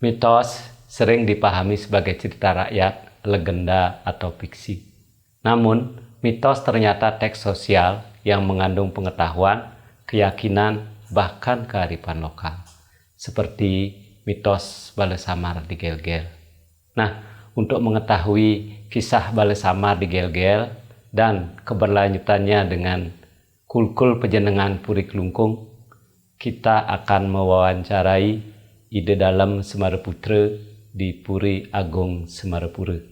Mitos sering dipahami sebagai cerita rakyat, legenda, atau fiksi. Namun, mitos ternyata teks sosial yang mengandung pengetahuan, keyakinan, bahkan kearifan lokal. Seperti mitos Bale Samar di Gel-Gel. Nah, untuk mengetahui kisah Bale Samar di Gel-Gel dan keberlanjutannya dengan Kulkul Pejenengan Puri Kelungkung, kita akan mewawancarai Ide Dalem Semarapura di Puri Agung Semarapura.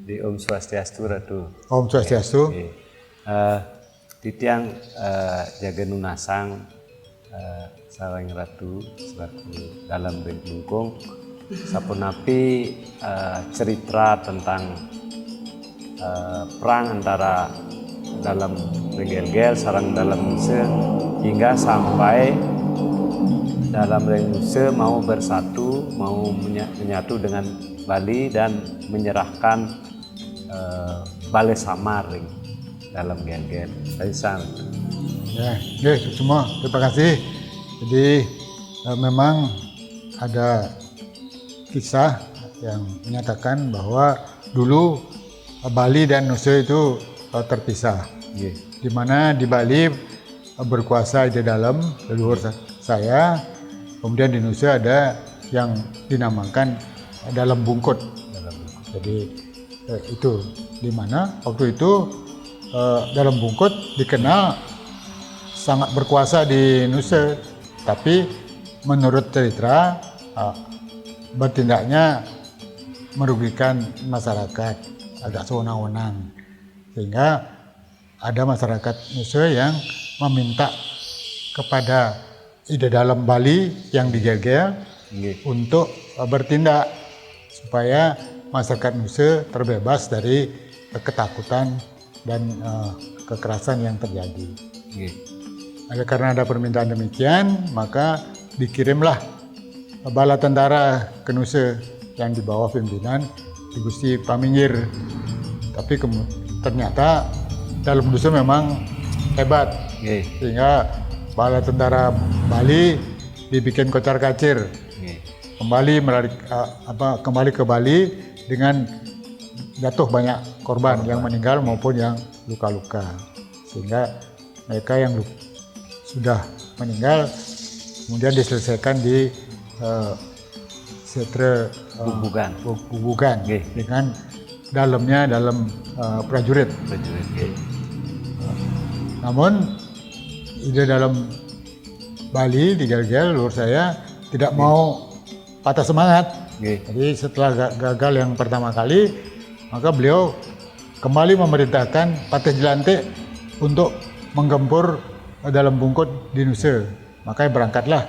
Di Om Swastiastu Ratu. Om Swastiastu. Di tiang jaga nunasang sarang Ratu selaku dalam Ring Kelungkung sapunapi cerita tentang perang antara dalam Ring Gel-Gel sarang dalam Nusa hingga sampai dalam Ring Nusa mau bersatu, mau menyatu dengan Bali dan menyerahkan Bale Samar dalam Gel-Gel. Ya, semua terima kasih. Jadi memang ada kisah yang menyatakan bahwa dulu Bali dan Nusa itu terpisah. Di mana di Bali berkuasa Ide Dalem leluhur saya, kemudian di Nusa ada yang dinamakan Dalem Bungkut. Jadi itu di mana waktu itu Dalem Bungkut dikenal sangat berkuasa di Nusa, tapi menurut cerita bertindaknya merugikan masyarakat, agak sewenang-wenang, sehingga ada masyarakat Nusa yang meminta kepada Ide Dalem Bali yang di Gel-Gel untuk bertindak supaya masyarakat Nusa terbebas dari ketakutan dan kekerasan yang terjadi. Karena ada permintaan demikian, maka dikirimlah bala tentara ke Nusa yang di bawah pimpinan Ki Gusti Paminggir. Tapi ternyata dalam Nusa memang hebat, sehingga bala tentara Bali dibikin kocar-kacir, kembali ke Bali dengan jatuh banyak korban yang meninggal maupun yang luka-luka, sehingga mereka yang sudah meninggal kemudian diselesaikan di setre Bubugan dengan dalamnya dalam prajurit. Namun Ide Dalem Bali di Gel-Gel leluhur saya tidak mau patah semangat. Jadi setelah gagal yang pertama kali, maka beliau kembali memerintahkan Patih Jelantik untuk menggempur Dalem Bungkut di Nusa. Makanya berangkatlah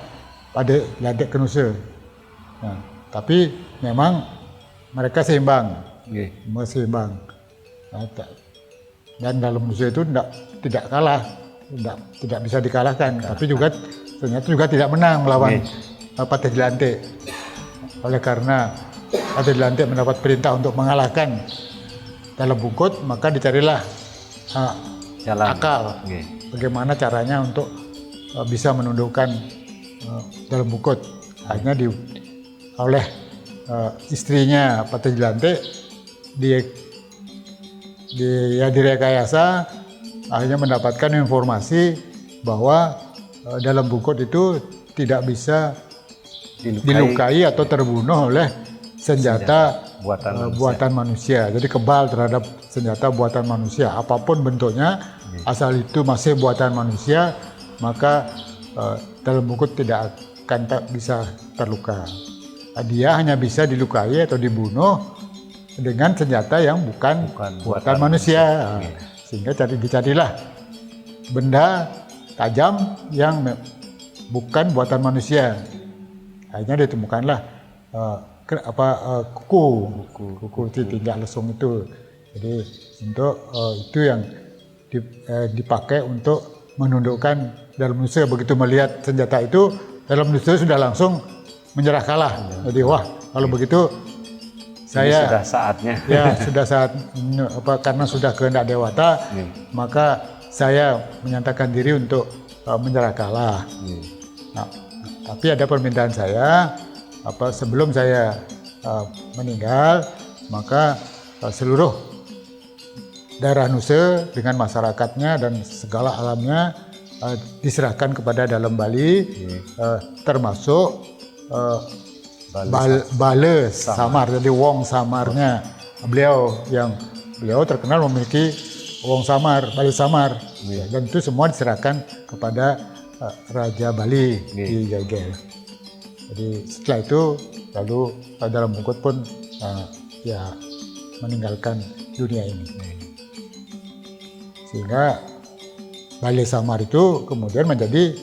Patih Jelantik ke Nusa. Nah, tapi memang mereka seimbang, dan Dalem Nusa itu tidak kalah, tidak bisa dikalahkan. Tapi juga ternyata juga tidak menang melawan Patih Jelantik. Oleh karena Patih Jelantik mendapat perintah untuk mengalahkan Dalem Bungkut, maka dicarilah akal bagaimana caranya untuk bisa menundukkan Dalem Bungkut. Akhirnya oleh istrinya Patih Jelantik direkayasa, akhirnya mendapatkan informasi bahwa dalam Bungkut itu tidak bisa dilukai atau terbunuh oleh senjata buatan manusia. Jadi kebal terhadap senjata buatan manusia, apapun bentuknya, asal itu masih buatan manusia, maka dalam Bungkut tidak akan bisa terluka. Dia hanya bisa dilukai atau dibunuh dengan senjata yang bukan buatan manusia. Sehingga dicarilah benda tajam yang bukan buatan manusia. Akhirnya ditemukanlah kuku tindak lesung itu. Jadi untuk itu yang dipakai untuk menundukkan Dalam Nusa. Begitu melihat senjata itu, Dalam Nusa sudah langsung menyerah kalah. Jadi wah, kalau begitu saya sudah saatnya. Ya, sudah saat karena sudah kehendak Dewata, maka saya menyatakan diri untuk menyerah kalah. Nah, tapi ada permintaan saya, sebelum saya meninggal, maka seluruh daerah Nusa dengan masyarakatnya dan segala alamnya diserahkan kepada Dalam Bali, termasuk Bale Samar, jadi Wong Samarnya beliau terkenal memiliki Wong Samar, Bale Samar, dan itu semua diserahkan kepada Raja Bali di Gelgel. Jadi setelah itu lalu Dalam Bungkut pun meninggalkan dunia ini, sehingga Bale Samar itu kemudian menjadi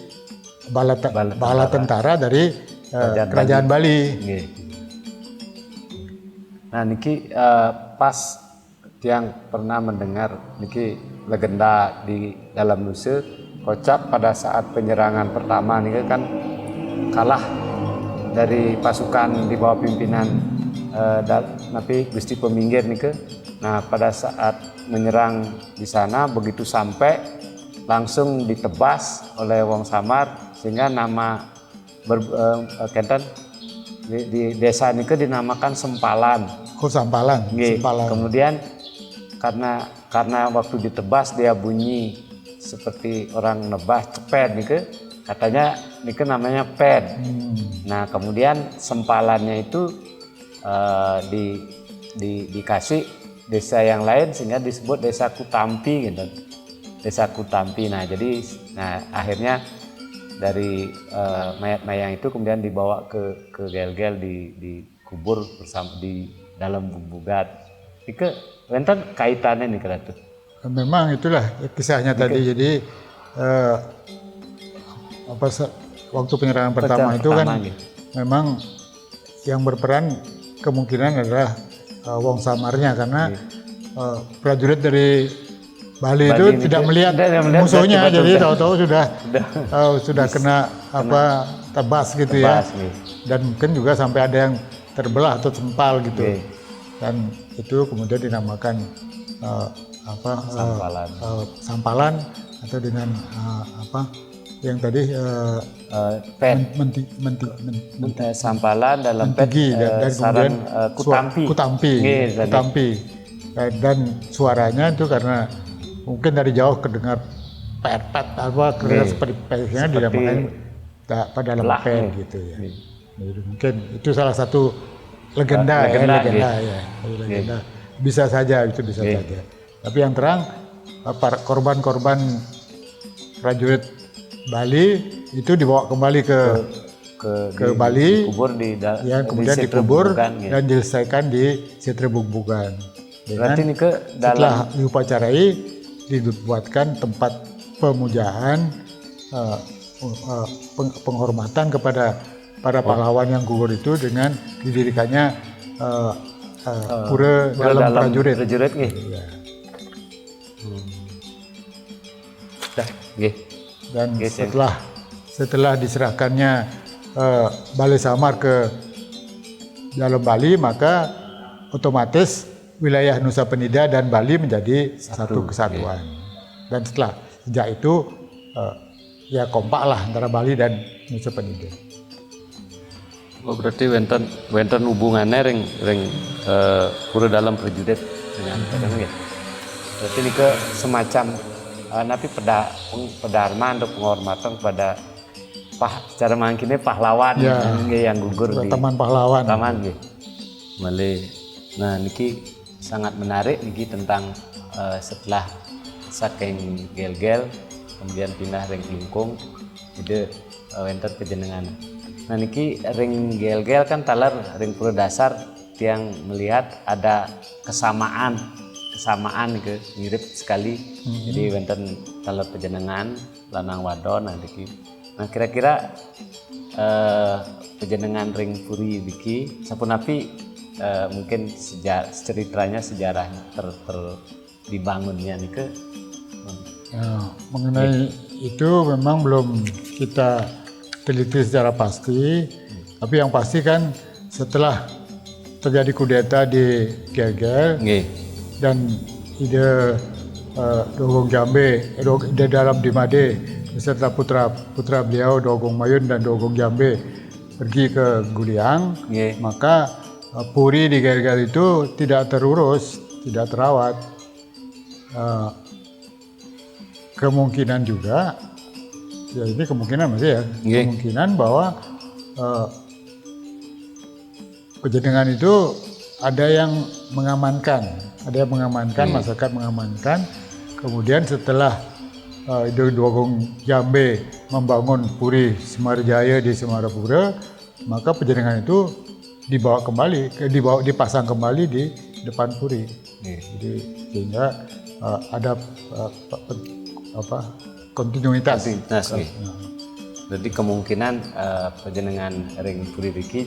bala tentara dari Kerajaan Bali. Nah niki pas yang pernah mendengar niki legenda di Dalam Nusa, Kocap pada saat penyerangan pertama niki kan kalah dari pasukan di bawah pimpinan Napi Gusti Peminggir niki. Nah pada saat menyerang di sana, begitu sampai langsung ditebas oleh Wong Samar, sehingga nama di desa ini dinamakan Sempalan. Sempalan. Kemudian karena waktu ditebas dia bunyi seperti orang nebas cepet nih, katanya ini namanya ped. Nah kemudian Sempalannya itu dikasih desa yang lain sehingga disebut Desa Kutampi gitu. Desa Kutampi. Nah jadi akhirnya dari mayat-mayat itu kemudian dibawa ke Gelgel, dikubur bersama di dalam Bumbugat. Itu wonten kaitannya nih Ratu. Memang itulah kisahnya tadi. Jadi waktu penyerangan pertama itu kan memang yang berperan kemungkinan adalah Wong Samarnya, karena prajurit dari Bali itu tidak melihat musuhnya, jadi tahu-tahu sudah kena tebas gitu ya. Dan mungkin juga sampai ada yang terbelah atau sempal gitu. Dan itu kemudian dinamakan Sampalan atau dengan yang tadi Sampalan dalam mentigi dan kemudian Kutampi. Dan suaranya itu karena mungkin dari jauh kedengar pet-pet kedengar seperti petnya, dinamakan Dalam pet gitu ya. Jadi mungkin itu salah satu legenda. Bisa saja. Tapi yang terang para korban-korban prajurit Bali itu dibawa kembali ke Bali, kemudian dikubur dan diselesaikan di Sitra Bumbugan. Setelah diupacarai, dibuatkan tempat pemujaan, penghormatan kepada para pahlawan yang gugur itu dengan didirikannya pura dalam prajurit. Dan setelah diserahkannya Bale Samar ke Dalam Bali, maka otomatis wilayah Nusa Penida dan Bali menjadi satu kesatuan. Dan sejak itu ya kompaklah antara Bali dan Nusa Penida. Oh berarti wenten hubungannya ring pura dalam perjudet dengan kadang ya. Berarti ini ke semacam napi pedarma untuk penghormatan kepada secara mangkinnya pahlawan yang gugur di taman pahlawan. Taman gitu. Nah niki sangat menarik niki tentang setelah saking gel-gel kemudian pindah ring lungkung ide wenten pejenengan. Nah niki ring gel-gel kan talar ring pura dasar yang melihat ada kesamaan ke mirip sekali. Jadi wenten talar pejenengan lanang wadon nah niki. Nah kira-kira pejenengan ring puri niki sapunapi mungkin ceritanya sejarah dibangunnya niki. Mengenai itu memang belum kita teliti secara pasti, tapi yang pasti kan setelah terjadi kudeta di Gel-Gel dan ide Dogong Jambe, ide dalam Dimade beserta putra beliau Dogong Mayun dan Dogong Jambe pergi ke Guliang, maka puri di Gel-Gel itu tidak terurus, tidak terawat. Kemungkinan juga, ya ini kemungkinan masih ya, kemungkinan bahwa pejenengan itu ada yang mengamankan, masyarakat mengamankan. Kemudian setelah Dogong Jambe membangun Puri Semarjaya di Semarapura, maka pejenengan itu dipasang kembali di depan Puri. Jadi sehingga ada kontinuitas. Jadi kemungkinan pejenengan ring Puri Riki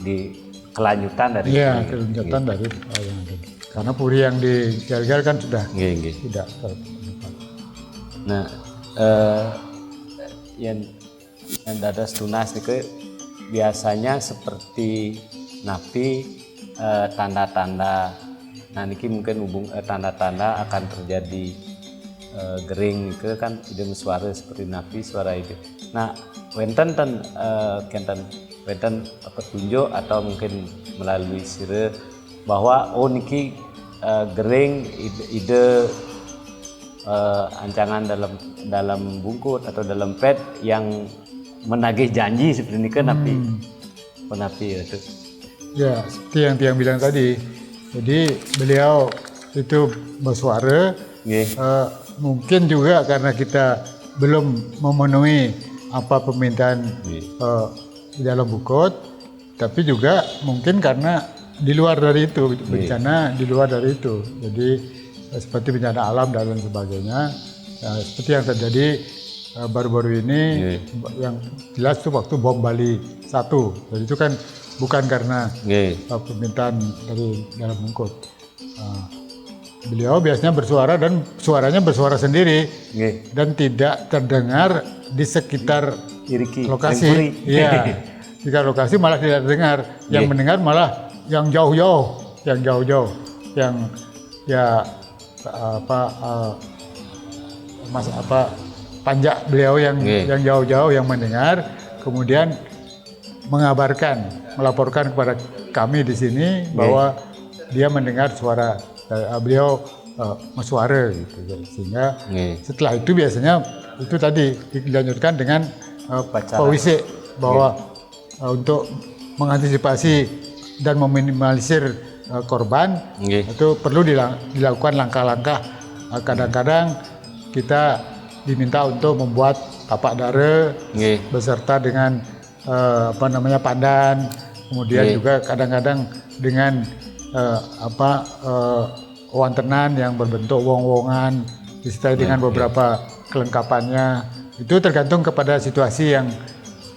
di kelanjutan dari kelanjutan dari yang ada. Karena Puri yang di Gel-Gel kan sudah tidak terdapat. Nah, yang dadas tunas itu biasanya seperti napi tanda-tanda. Nah, niki mungkin tanda-tanda akan terjadi gering itu kan ide suara seperti napi suara itu. Nah, wenten petunjuk atau mungkin melalui sire bahwa niki gering ide ancangan dalam bungkut atau dalam pet yang menagih janji seperti ini kan napi itu. Ya, seperti yang Tiang bilang tadi. Jadi beliau itu bersuara. Mungkin juga karena kita belum memenuhi apa permintaan di dalam bukut, tapi juga mungkin karena di luar dari itu bencana di luar dari itu. Jadi seperti bencana alam dan lain sebagainya. Seperti yang terjadi baru-baru ini, yang jelas itu waktu bom Bali 1. Jadi itu kan bukan karena permintaan dari dalam bungkut. Beliau biasanya bersuara dan suaranya bersuara sendiri dan tidak terdengar di sekitar lokasi. Iya, di sekitar lokasi malah tidak terdengar. Yang mendengar malah yang jauh-jauh, yang panjak beliau yang jauh-jauh yang mendengar, kemudian melaporkan kepada kami di sini bahwa dia mendengar suara beliau suara gitu. Sehingga setelah itu biasanya itu tadi dilanjutkan dengan pawisik bahwa untuk mengantisipasi dan meminimalisir korban itu perlu dilakukan langkah-langkah. Kadang-kadang kita diminta untuk membuat tapak dara beserta dengan pandan, kemudian juga kadang-kadang dengan wantenan yang berbentuk wong-wongan disertai dengan beberapa kelengkapannya. Itu tergantung kepada situasi yang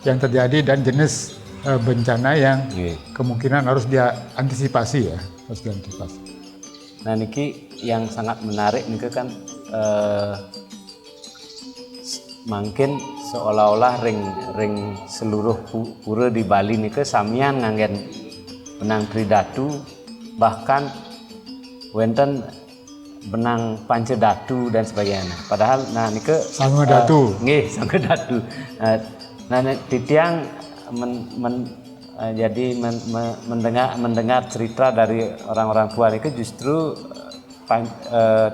terjadi dan jenis bencana yang kemungkinan harus diantisipasi ya, harus diantisipasi. Nah niki yang sangat menarik niki kan mungkin seolah-olah ring seluruh pura di Bali niki samian nganggen benang tridatu, bahkan wenten benang pancedatu dan sebagainya. Padahal nah niki sangedatu. Sangedatu. Nah titiang jadi mendengar cerita dari orang-orang tua niku justru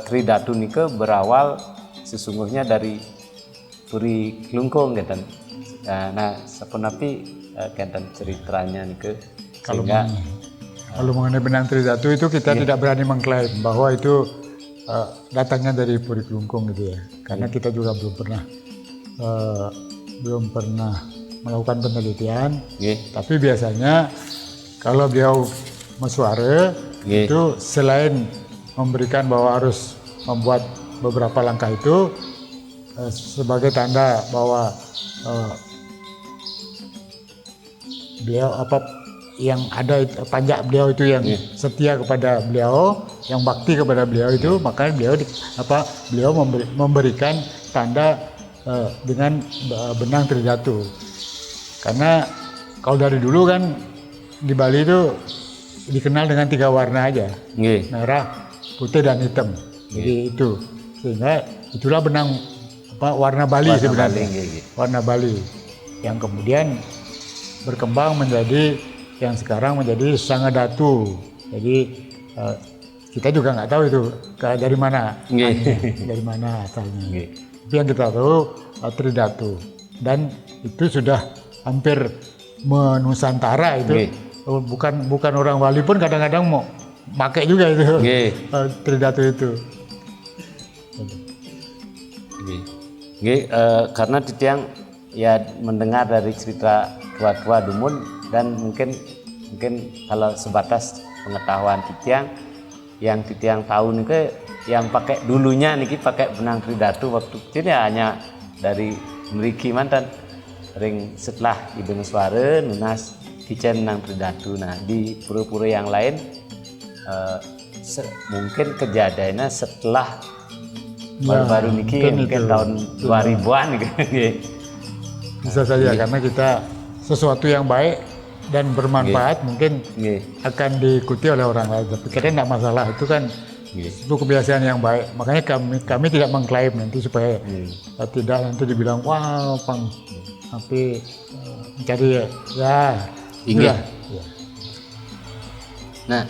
Tridatu niku berawal sesungguhnya dari Puri Klungkung gitu. Nah, sapunapi kenten ceritanya niku sehingga kalau mengenai benang Tridatu itu kita tidak berani mengklaim bahwa itu datangnya dari Puri Klungkung gitu ya, karena kita juga belum pernah melakukan penelitian. Tapi biasanya kalau beliau Mesuara itu selain memberikan bahwa harus membuat beberapa langkah itu sebagai tanda bahwa beliau yang ada panjak beliau itu yang setia kepada beliau, yang bakti kepada beliau itu, makanya beliau memberikan tanda dengan benang Tridatu. Karena kalau dari dulu kan di Bali itu dikenal dengan 3 warna aja, merah, putih dan hitam. Jadi itu sehingga itulah benang warna Bali sebenarnya. Warna Bali yang kemudian berkembang menjadi yang sekarang menjadi Sangadatu. Jadi kita juga nggak tahu itu dari mana, dari mana asalnya. Tapi yang kita tahu Tridatu, dan itu sudah hampir menusantara itu. Bukan orang Bali pun kadang-kadang mau pakai juga itu Tridatu itu. Karena Titiang ya mendengar dari cerita tua-tua Dumun, dan mungkin kalau sebatas pengetahuan Titiang, yang Titiang tahu nih yang pakai dulunya niki pakai benang Tridatu waktu kecil ya hanya dari mriki mantan ring setelah Ibu Mesuara nunas kicen benang Tridatu. Nah di pura-pura yang lain mungkin kejadiannya setelah baru-baru niki mungkin tahun 2000-an gitu. Bisa saja karena kita sesuatu yang baik dan bermanfaat mungkin akan diikuti oleh orang lain. Tapi kita tidak masalah, itu kan itu kebiasaan yang baik. Makanya kami tidak mengklaim nanti supaya tidak nanti dibilang wah tapi mencari ya. Nah,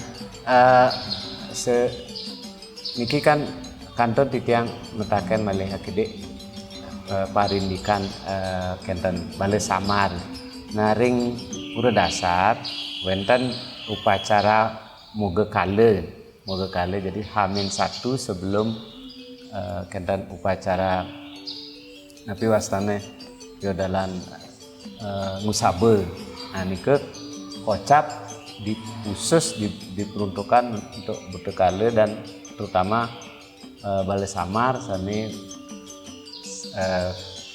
niki kan kantor Titiang metaken malih gede parindikan kenten Balai Samar. Nah ring pura dasar wenten upacara moga kale jadi H-1 sebelum kenten upacara napi wastane yodalan ngusabe. Nah nike kocap khusus diperuntukkan untuk bertekale dan terutama Balai Samar sani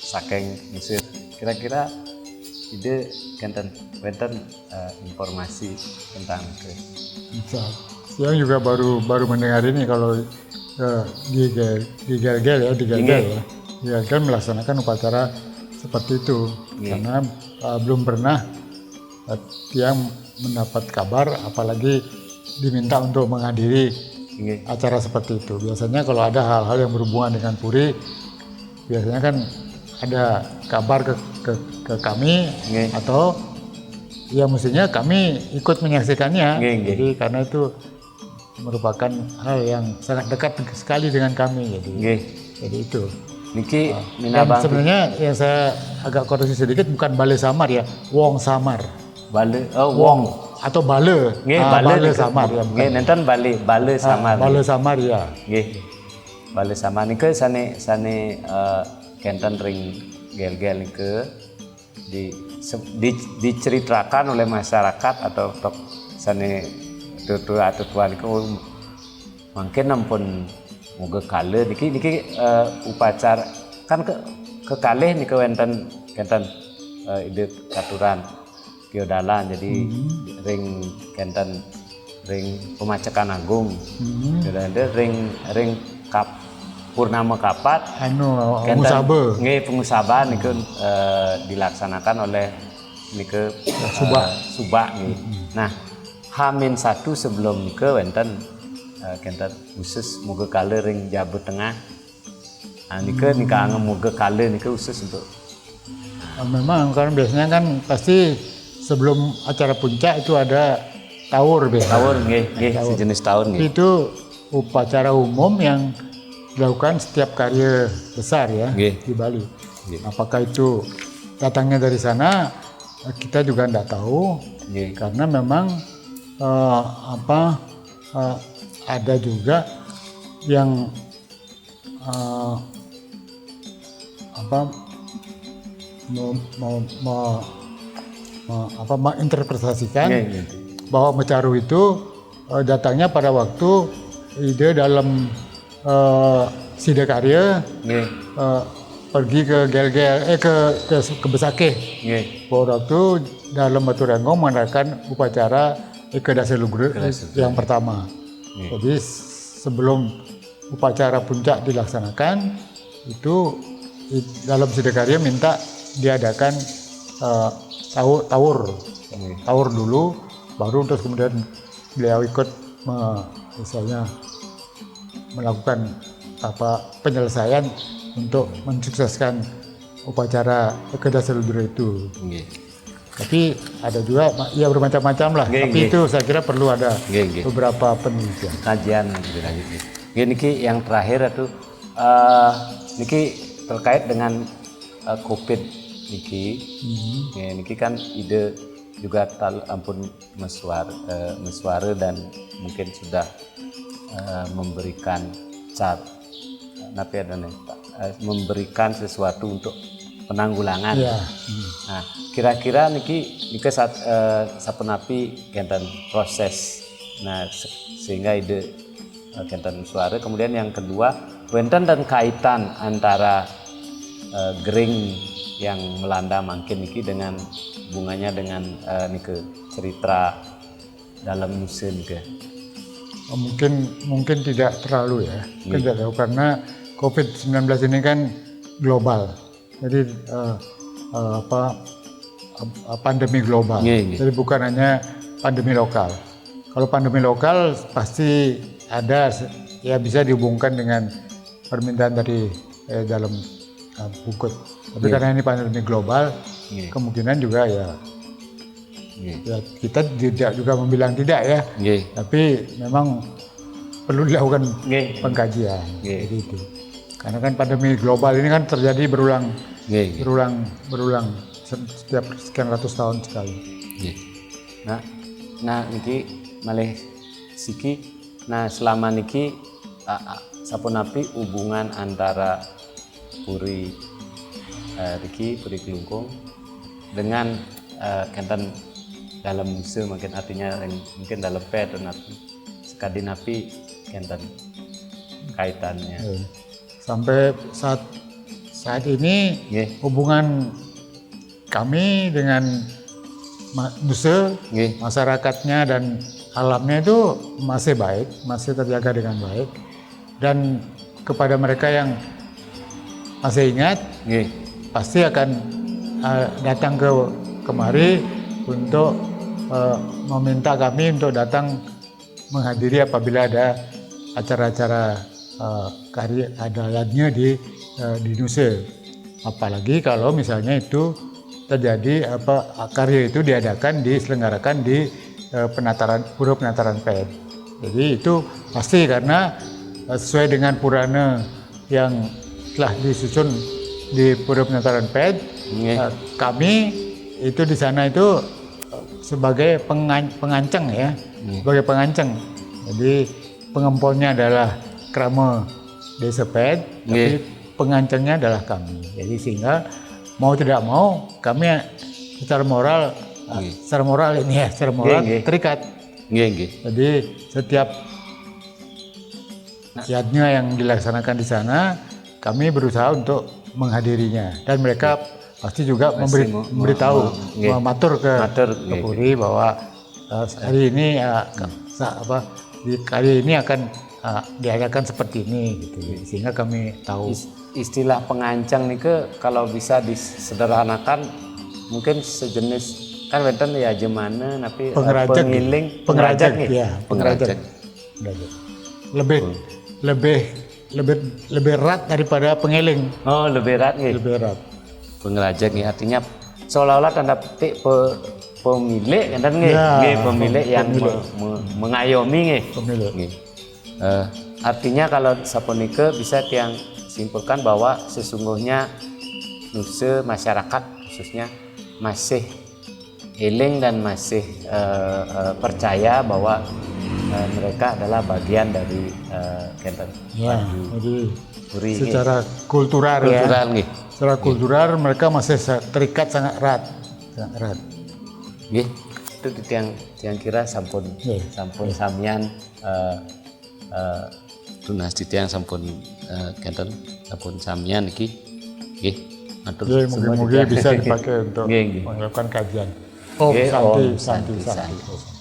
saking Mesir. Kira-kira ide kenten informasi tentang itu. Siang juga baru mendengar ini kalau di Gelgel melaksanakan upacara seperti itu. Karena belum pernah Tiang mendapat kabar, apalagi diminta untuk menghadiri acara seperti itu. Biasanya kalau ada hal-hal yang berhubungan dengan Puri, biasanya kan ada kabar ke kami atau ya mestinya kami ikut menyaksikannya. Jadi karena itu merupakan hal yang sangat dekat sekali dengan kami. Jadi itu. Niki dan sebenarnya yang saya agak koreksi sedikit, bukan Balai Samar ya, Wong Samar. Wong atau Bale. Bale Samar ya. Nenten Bale Samar. Bale Samar ya. Bale Samar nike sane kenten ring Gelgel nike diceritakan oleh masyarakat atau sane tua nike mungkin ampun moga kale niki upacara kan ke kalih nike wenten ide katuran Kiodalan, jadi ring kenten ring pemacekan agung, dan ada ring purnama kapat, pengusaban niku dilaksanakan oleh niku subak nih. Nah H-1 sebelum niku wenten kenten khusus muga kale ring Jawa Tengah. Nah niku muga kale niku khusus untuk memang karena biasanya kan pasti sebelum acara puncak itu ada tawur biasa. Tawur nggih, sejenis tawur nggih. Itu upacara umum yang dilakukan setiap karya besar ya di Bali. Apakah itu datangnya dari sana kita juga tidak tahu karena memang ada juga yang menginterpretasikan bahwa Mecaru itu datangnya pada waktu ide dalam Sidakarya pergi ke Gel-Gel ke Besakeh. Pada waktu dalam Batu Renggong mengadakan upacara Eka Dasa Luhur yang pertama. Jadi sebelum upacara puncak dilaksanakan itu dalam Sidakarya minta diadakan tawur dulu, baru terus kemudian beliau ikut misalnya melakukan penyelesaian untuk mensukseskan upacara Eka Dasa Luhur itu. Tapi ada juga ya bermacam-macam lah. Tapi itu saya kira perlu ada beberapa penelitian. Kajian lebih lanjut. Niki yang terakhir itu niki terkait dengan COVID niki. Niki kan ide juga ampun meswara dan mungkin sudah memberikan memberikan sesuatu untuk penanggulangan. Nah, kira-kira niki saat sapunapi kenten proses. Nah, sehingga ide kenten suara. Kemudian yang kedua, wenten dan kaitan antara gering yang melanda mungkin niki dengan hubungannya dengan nike cerita dalam musim ke. Mungkin tidak terlalu ya. Tidak terlalu karena COVID-19 ini kan global. Jadi pandemi global. Jadi bukan hanya pandemi lokal. Kalau pandemi lokal pasti ada ya bisa dihubungkan dengan permintaan dari dalam bukit. Tapi karena ini pandemi global, kemungkinan juga ya kita tidak juga membilang tidak ya. Tapi memang perlu dilakukan pengkajian. Jadi itu. Karena kan pandemi global ini kan terjadi berulang setiap sekian ratus tahun sekali. Nah niki malih siki. Nah selama niki sapunapi hubungan antara Puri Puri Kelungkung dengan kenten dalam museum mungkin artinya mungkin dalam pet dan sekadi napi kenten kaitannya. Sampai saat ini hubungan kami dengan masyarakatnya dan alamnya itu masih baik, masih terjaga dengan baik. Dan kepada mereka yang masih ingat, pasti akan datang kemari untuk meminta kami untuk datang menghadiri apabila ada acara-acara karya adatnya di Nusa. Apalagi kalau misalnya itu terjadi karya itu diselenggarakan di Pura Penataran Pet. Jadi itu pasti karena sesuai dengan Purana yang telah disusun di Pura Penataran Pet, kami itu di sana itu sebagai penganceng ya, sebagai penganceng. Jadi pengempolnya adalah Krama Desa Pet, tapi pengancengnya adalah kami. Jadi sehingga mau tidak mau kami secara moral terikat. Jadi setiap yadnya yang dilaksanakan di sana, kami berusaha untuk menghadirinya dan mereka pasti juga memberitahu, matur ke Puri bahwa hari ini kali ini akan diadakan seperti ini gitu, sehingga kami tahu. Istilah pengancang nih kalau bisa disederhanakan mungkin sejenis kan wenten ya jemana tapi pengiling pengerajak lebih erat daripada pengiling. Lebih erat nih. Lebih erat. Pengerajak nih artinya seolah-olah tanda petik pemilik kan nggih, Ya, nggih pemilik yang pemilik. mengayomi nggih. Pemilik. Nggih. Artinya kalau sapunike bisa tiang simpulkan bahwa sesungguhnya nuse masyarakat khususnya masih eling dan masih percaya bahwa mereka adalah bagian dari Kenten. Ya, jadi Puri, secara kultural, kultural ya. nggih. Secara kultural mereka masih terikat sangat erat, sangat erat. Nggih. Itu tiang kira sampun Nggih. sampun samian tunas tiang sampun Kenten sampun samian iki. Nggih. Matur Jadi semua mungkin titiang. bisa dipakai untuk Nggih, nggih. melakukan kajian. Oh, Nggih, Santi, Om Santi, Santi, Santi.